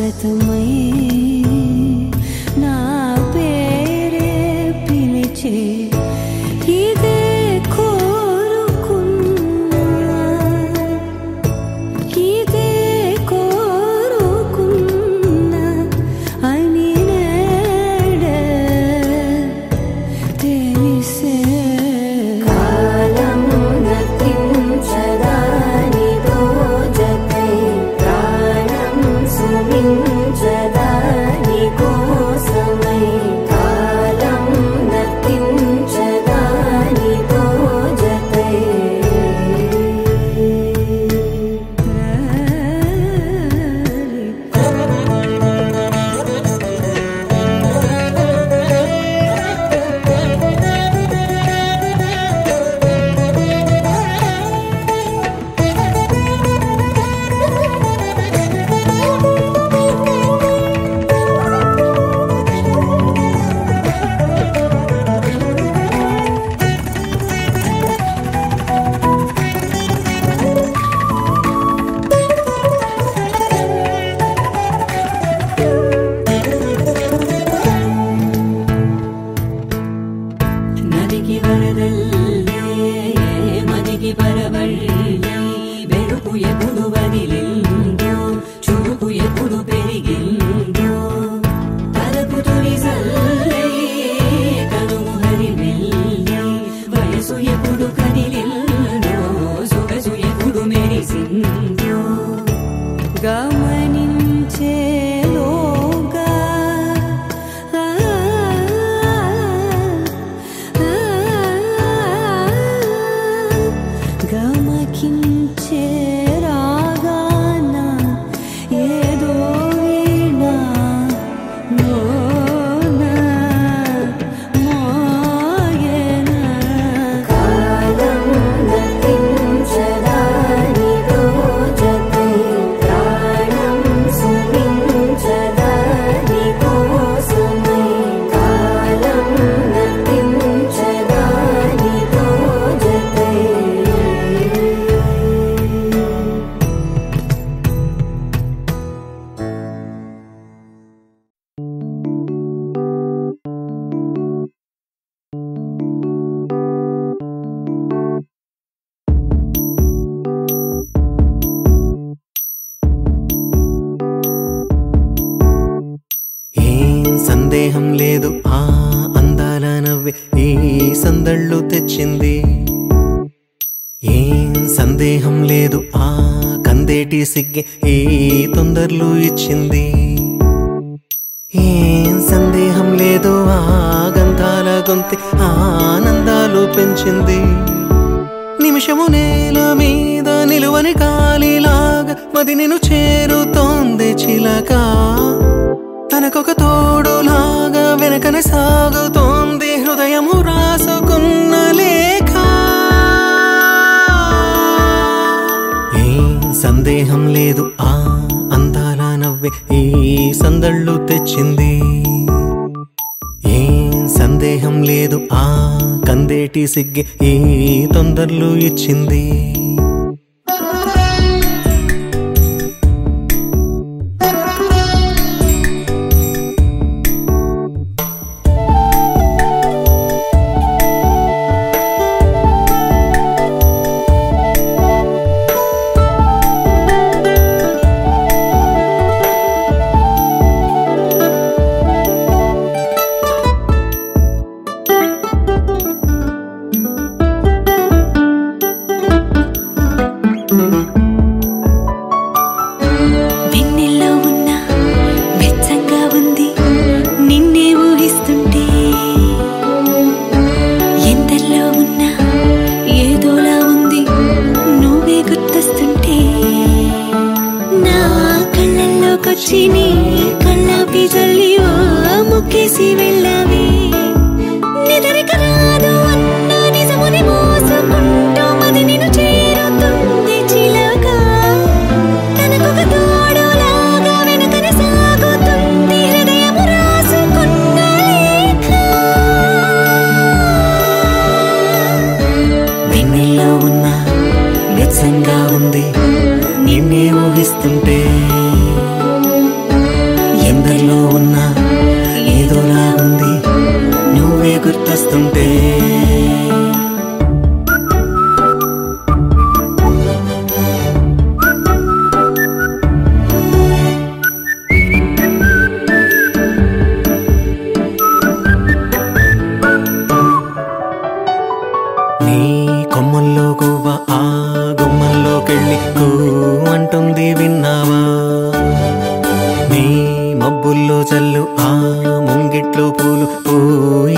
శాశ్వతమై నా పేరే పిలిచే ఇదే కోరుకున్నా ఇదే కోరుకున్నా అని నేడే తెలిసే సందేహం లేదు ఆ అందాల నవ్వే ఈ సందళ్ళు తెచ్చింది ఏం సందేహం లేదు ఆ కందేటి సిగ్గే ఈ తొందరలు ఇచ్చింది ఏం సందేహం లేదు ఆ గంధాల గొంతి ఆనందాలు పెంచింది నిమిషము నేల మీద నిలువని గాలిలాగా మది నిన్ను చేరుతోంది చిలక తనకొక తోడులాగా వెనకనే సాగుతోంది హృదయము రాసుకున్న లేఖ ఏం సందేహం లేదు ఆ అందాల నవ్వే ఈ సందళ్ళు తెచ్చింది ఏం సందేహం లేదు ఆ కందేటి సిగ్గే ఈ తొందరలు ఇచ్చింది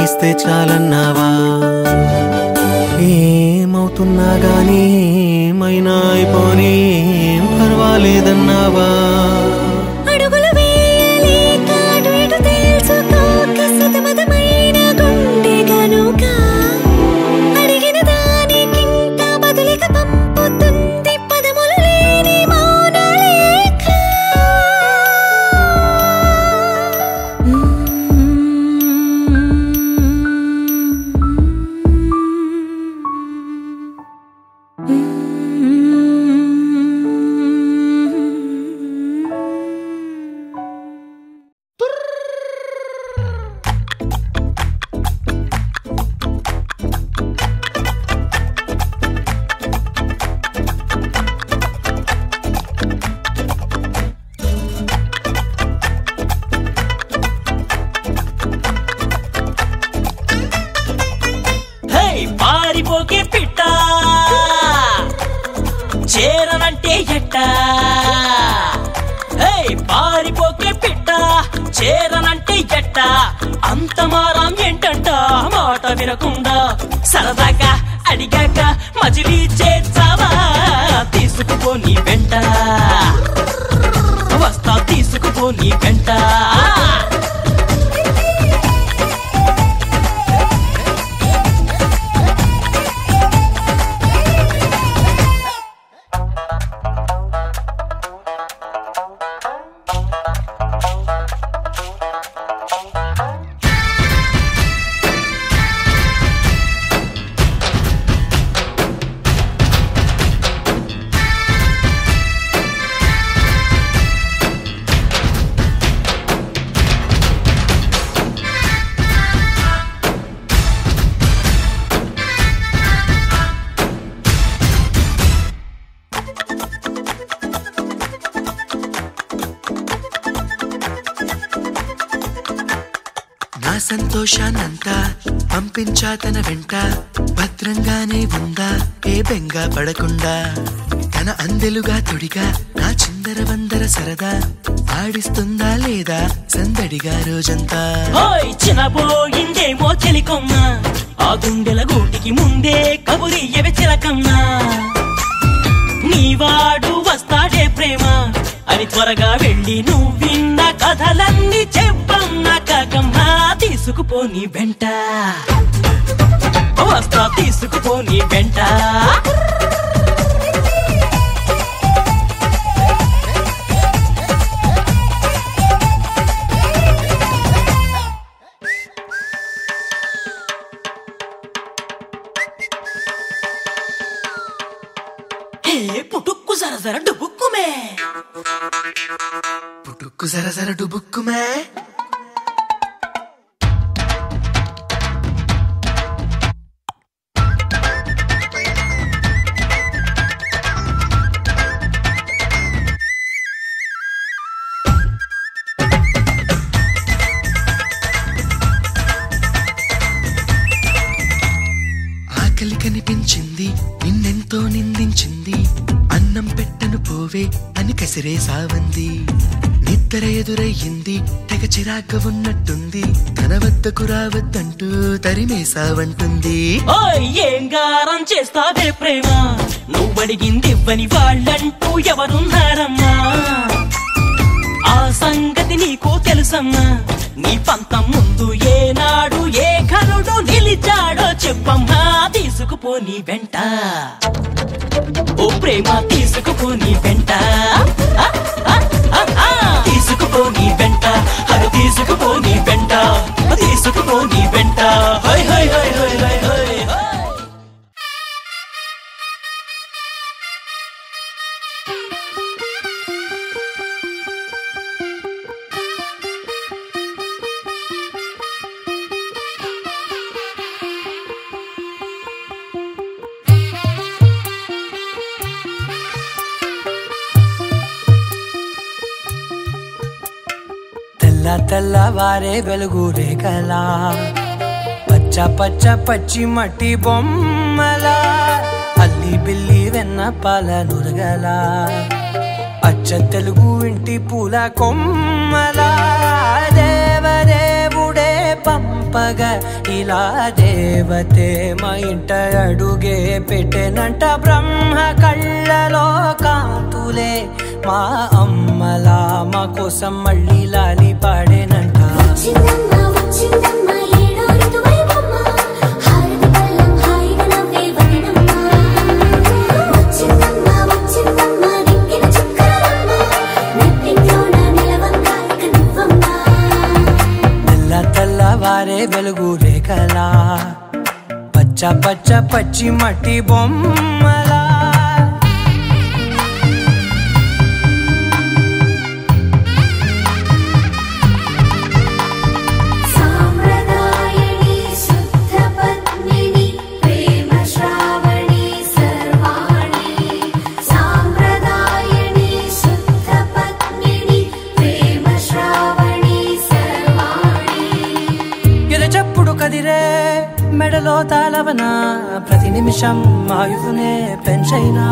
ఇస్తే చాలన్నావా ఏమవుతున్నా గానీ ఏమైనా అయిపోనీ పర్వాలేదన్నావా అడుగులు వేయలేక అటు ఇటు తెలుసుకోక సతమతమైన గుండె గనుక అడిగిన దానికింత బదులిక పంపుతుంది పదములు లేని మౌనలేఖ పారిపోకే పిట్ట చేరనంటే ఎట్ట పారిపోకే పిట్ట చేరనంటే ఎట్ట అంత మారం ఏంటంట మాట వినకుండా సరదాగా అడిగాక మజిలీ చేర్చావా తీసుకుపో నీ వెంట వస్తా తీసుకుపో నీ వెంట నా సంతోషాన్నంతా పంపించా తన వెంట భద్రంగానే ఉందా ఏ బెంగా పడకుండా తన అందెలుగా తొడిగా నా చిందర వందర సరదా ఆడిస్తుందా లేదా సందడిగా రోజంతా చిన్నబోయిందేమో చెలికొమ్మ ఆ గుండెల గూటికి ముందే కబురియవే చిలకన్నా నీవాడు వస్తాడే ప్రేమ అని త్వరగా వెళ్ళి నువ్వు విన్న కథలన్నీ చెప్పన్నా కాకమ్మా తీసుకుపో నీ వెంట వస్తా తీసుకుపో నీ వెంట పుట్టుక్కు జర డుబుక్కుమే పుట్టుక్కు జర డుబుక్కుమే ఆకలి కనిపించింది నిన్నెంతో నిందించింది అన్నం పెట్టను పోవే అని కసిరే సావంది నిద్ర ఎదురయ్యింది తెగ చిరాక ఉన్నట్టుంది తన వద్దకు రావద్దంటూ తరిమేసావంటుంది ఏం గారం చేస్తావే ప్రేమ నువ్వడిగింది ఇవ్వని వాళ్ళంటూ ఎవరున్నారమ్మా ఆ సంగతి నీకు తెలుసమ్మా నీ పంతం ముందు ఏనాడు ఏ ఘనుడు నిలిచాడో చెప్పమ్మా తీసుకుపో నీ వెంట ఓ ప్రేమ తీసుకుపో నీ వెంట తీసుకుపో నీ వెంట అది తీసుకుపో నీ వెంట తీసుకుపో నీ వెంట high high high high high high తెల్లవారే వెలుగు రేఖలా పచ్చ పచ్చ పచ్చి మట్టి బొమ్మలా అల్లి బిల్లి వెన్న పాల నురగలా అచ్చ తెలుగు ఇంటి పూల కొమ్మలా దేవదేవుడే పంప చెప్పగా ఇలా దేవతే మా ఇంట అడుగే పెట్టెనంట బ్రహ్మ కళ్ళలో కాంతులే మా అమ్మలా మా కోసం మళ్ళీ లాలి పాడేనంట తెల్లవారే వెలుగు రేఖలా పచ్చ పచ్చ పచ్చి మట్టి బొమ్మలా మెడలో తాళవన ప్రతి నిమిషం ఆయువునే పెంచైనా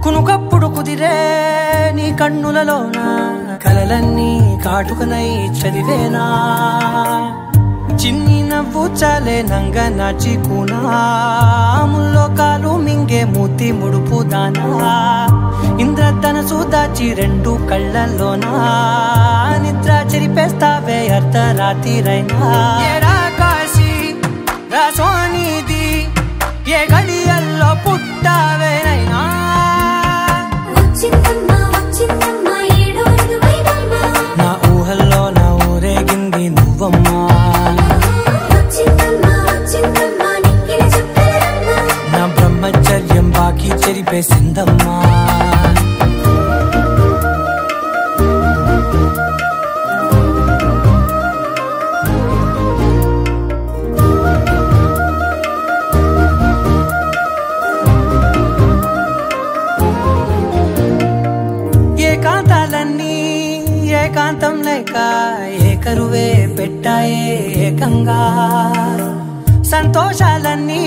కునుకప్పుడు కుదిరే నీ కన్నులలోన కలలన్నీ కాటుకనై చదివేనా చిన్ని నవ్వు చాలే నంగ నాచి కూనాముల్లో కాలు మింగే మూతి ముడుపు దానా ఇంద్రధనసు దాచి రెండు కళ్ళల్లోనా నిద్ర చెరిపేస్తావే అర్ధరాత్రిరైనా సోనిది ఏ గడియల్లో పుట్టావేనైనా నా ఊహల్లో నా ఊరేగింది నువ్వమ్మా నా బ్రహ్మచర్యం బాకీ చెరిపేసిందమ్మా ఏకాంతం లేక ఏకరువే పెట్టాయే ఏకంగా సంతోషాలన్నీ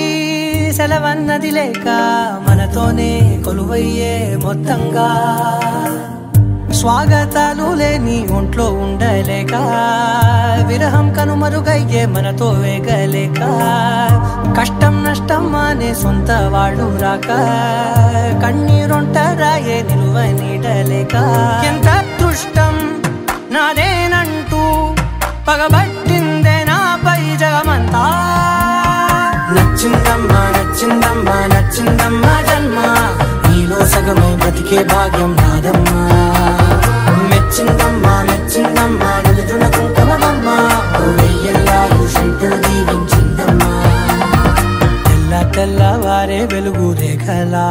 సెలవన్నది లేక మనతోనే కొలువయ్యే మొత్తంగా స్వాగతాలు లేని ఒంట్లో ఉండలేక విరహం కనుమరుగయ్యే మనతో వేగలేక కష్టం నష్టం అనే సొంత వాడు రాక కన్నీరొంటరాయే నిలువ నీడలేక ఎంత అదృష్టం నాదేనంటూ పగబట్టిందే నాపై జగమంతా నచ్చిందమ్మా నచ్చిందమ్మా నచ్చిందమ్మా జన్మ నీలో సగమై బ్రతికే భాగ్యం నాదమ్మా మెచ్చిందమ్మా మెచ్చిందమ్మా నిలుదున కుంకుమమ్మా వెయ్యల్లాలు శంకరు దీవించిందమ్మా తెల్లవారే వెలుగు రేఖలా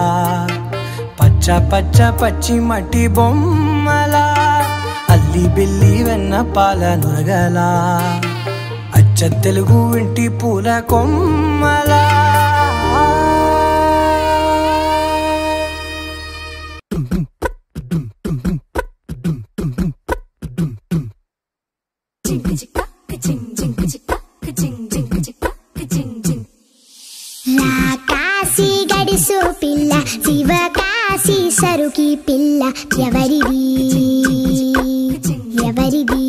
పచ్చ పచ్చ పచ్చి మట్టి బొమ్మలా అల్లి బిల్లి వెన్న పాల నురగలా అచ్చ తెలుగు ఇంటి పూల కొమ్మలా కాశీ గడిసు పిల్ల శివ కాశీ సరుకి పిల్ల ఎవరిది ఎవరిది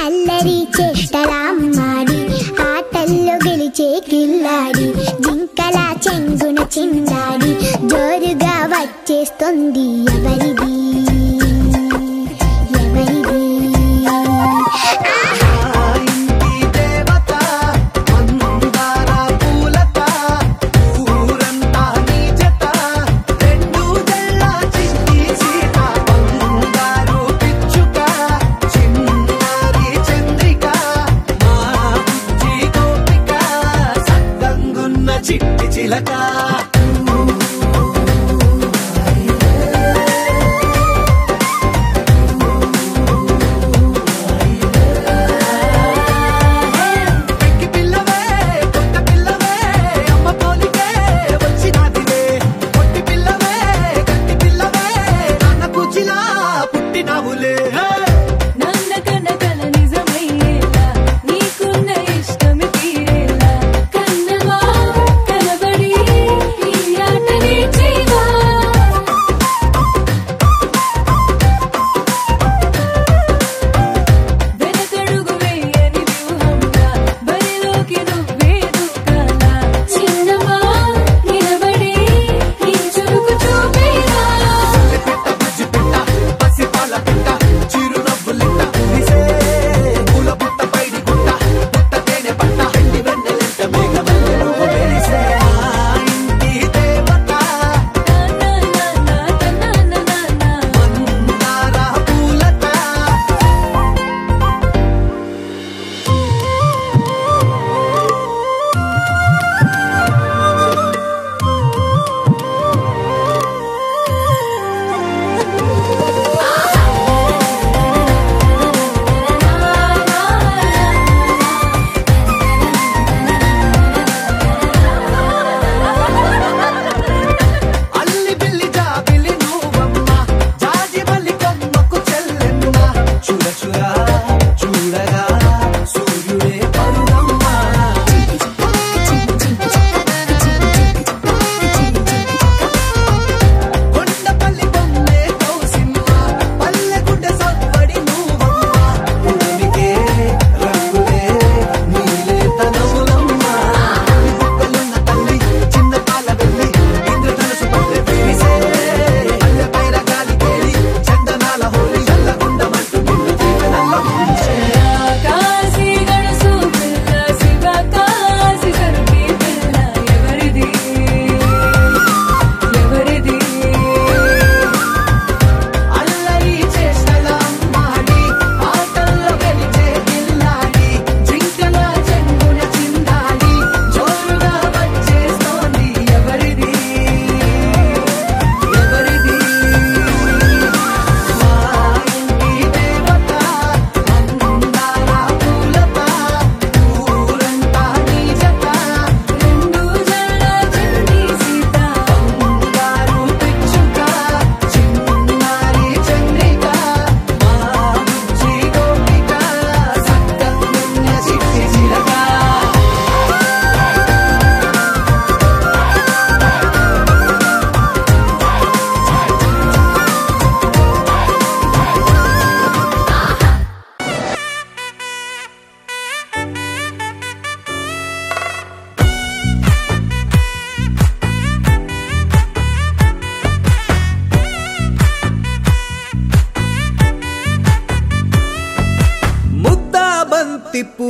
అల్లరి చేష్టలామ్మాడి ఆటల్లో గెలిచే కిల్లాడి జింకల చెంగున చిందాడి జోరుగా వచ్చేస్తుంది ఎవరిది ఎవరిది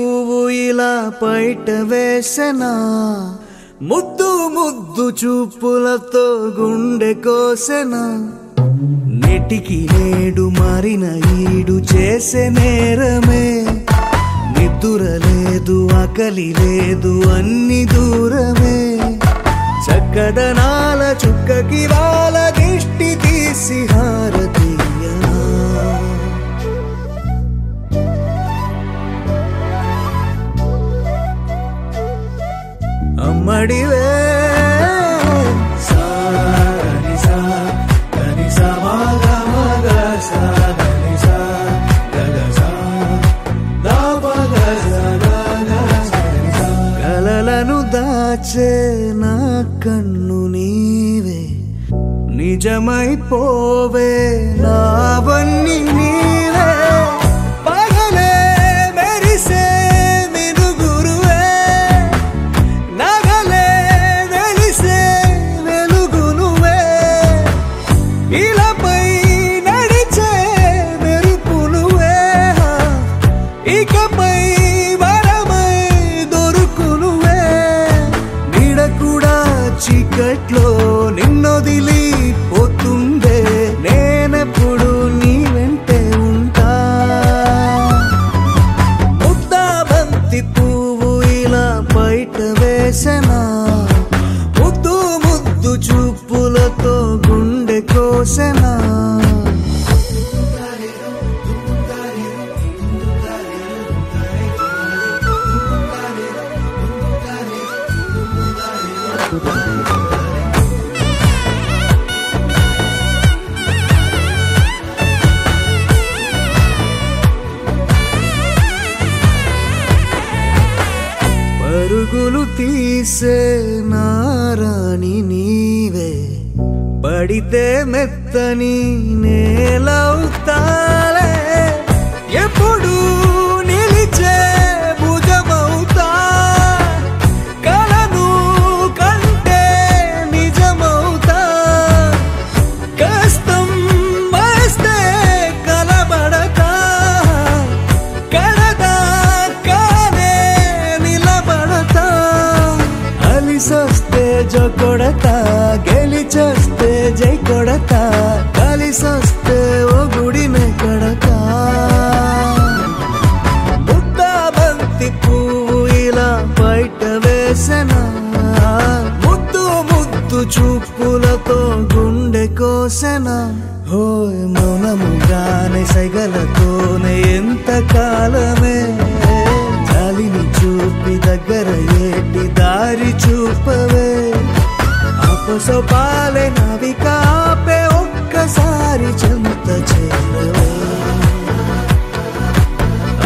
పువ్వు ఇలా బయట వేసెనా ముద్దు ముద్దు చూపులతో గుండె కోసెనా నెటికి నేడు మారిన ఈడు చేసే నేరమే నిద్ర లేదు ఆకలి లేదు అన్ని దూరమే చక్కదనాల చుక్కకి వాళ్ళ దిష్టి తీసి హారతీయనా అమ్మడివే కలలను దాచే నా కన్ను నీవే నిజమైపోవే నావన్నీ నీవే పగలే మెరిసే మినుగురువే నగలే వెలిసే వెలుగునువే ఇలాపై నడిచే మెరుపునువే ఇకపై వరమై దొరుకునువే నీడ కూడా చీకట్లో నిన్నొదిలి పోతుందే నేనెప్పుడు నీ వెంటే ఉంటా ముద్దా బంతి పువ్వు ఇలా బయట వేసెనా ముద్దు ముద్దు చూపులతో గుండె కోసెనా పరుగులు తీసే నారాణి నీవే పడితే మెత్తని నేలవుతాలే ఎప్పుడు నిలిచే భుజమవుతా కలను కంటే నిజమవుతా కష్టం వస్తే కలబడతా కడదాకానే నిలబడతా అలిసొస్తే జో కొడతా గెలిచొస్తే జై కొడతా కలిసొస్తే ఓ గుడినే కడతా ముద్దా బంతి పువ్వు ఇలా బయట వేసెనా ముద్దు ముద్దు చూపులతో గుండె కోసెనా హోయ్ మౌనముగానే సైగలతోనే ఎంత కాలమే జాలిని చూపి దగ్గర ఏటి దారి చూపవే అపసోపాలే నవికాపే ఒక్కసారి చెంత చేరవే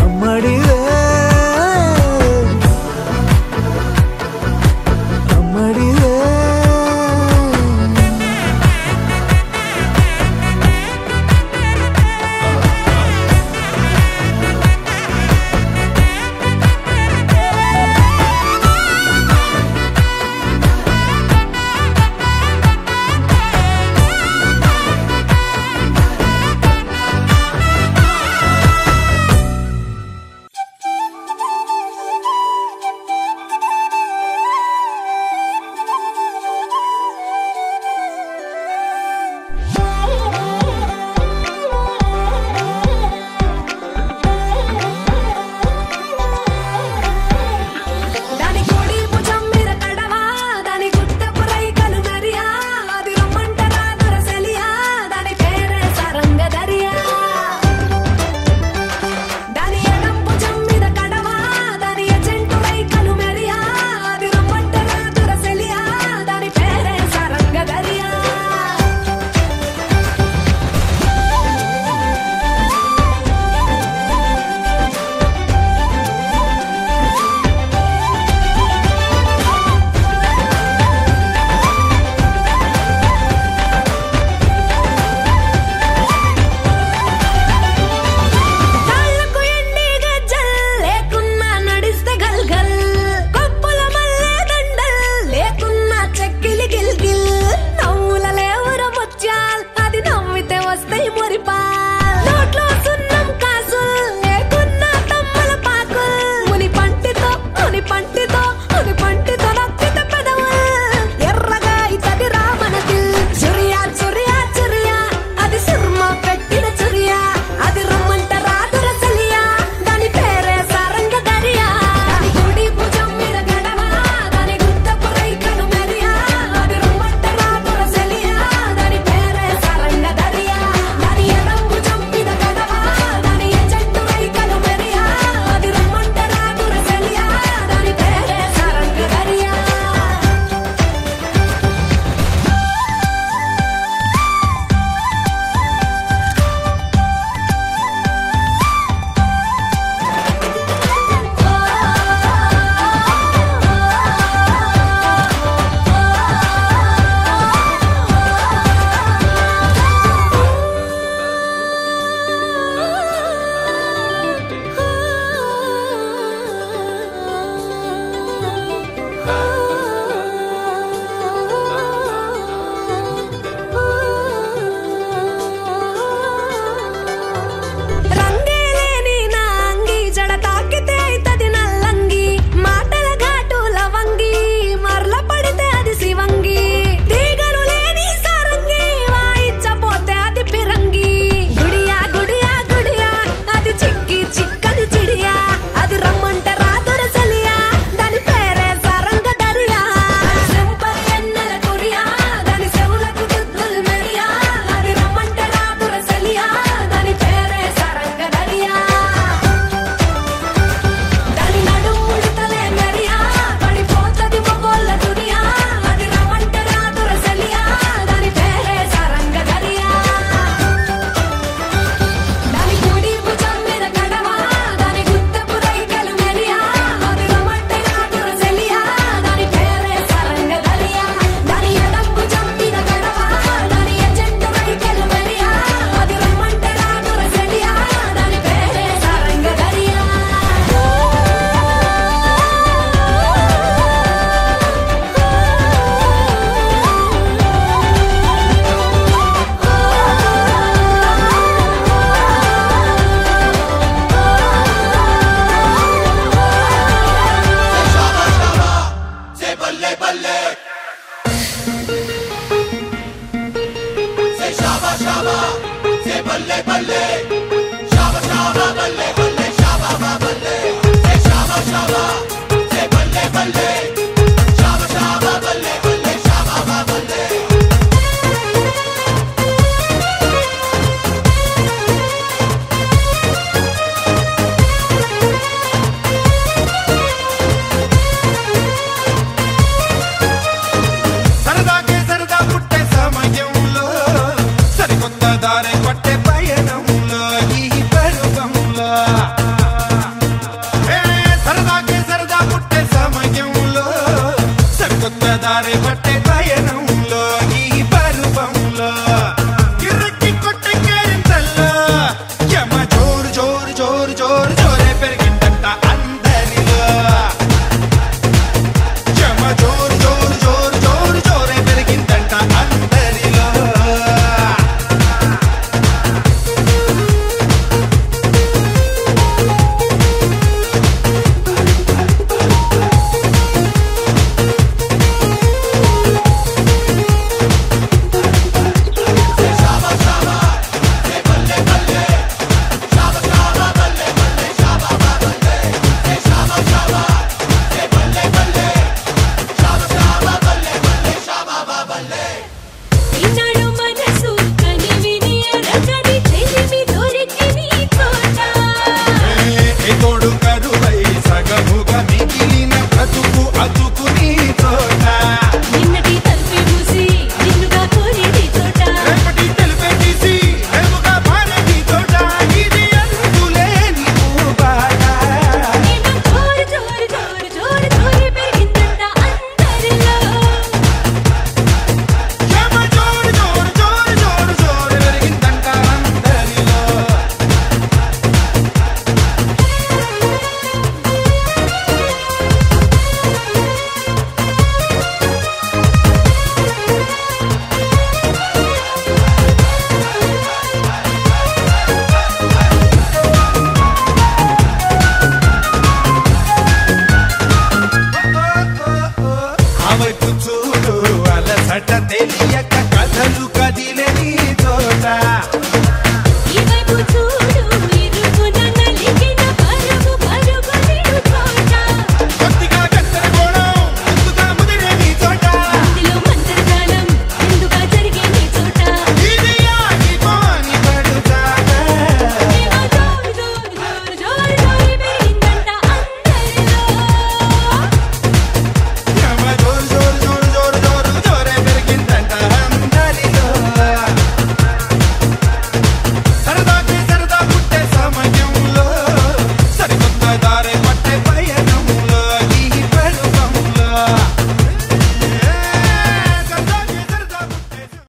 అమ్మడివే అమ్మడివే सारे